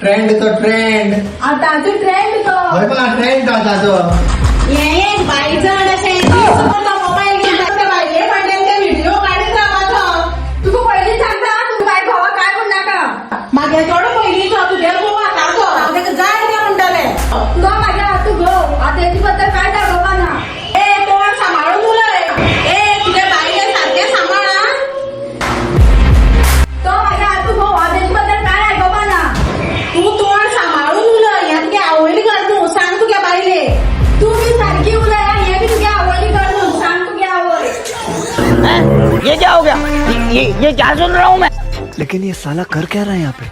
Trend तो trend आताचो trend तो हय बा ट्रेंड तो आताचो हे एक बाईचं असेल मोबाईल घेऊन बाईले पडले ते व्हिडिओ काढत राहायचं तुका पयलीं सांगता तुका बाय भावा काय पण नाका मागे थोडं पहिलीच तुझ्या भाऊ आता जाय ते म्हणताले तुका माझ्या हातू गो आता याची बद्दल काय दाखवता ना ए तोंड सांभाळून मुलं ए तुझ्या बाईले सारखे सांभाळा तो माझ्या हातू गो आता याची बद्दल काय ऐकवा ना तू तोंड सांभाळून मुलं यात काय आवडली कर तू सांग तुझ्या बाईले तू मी सारखी उलया हे बी तुझ्या आवडली करून सांग तुझ्या आवड ये क्या हो गया ये क्या सुन रहा हूँ मैं। लेकिन ये साला कर क्या रहा है यहाँ पे?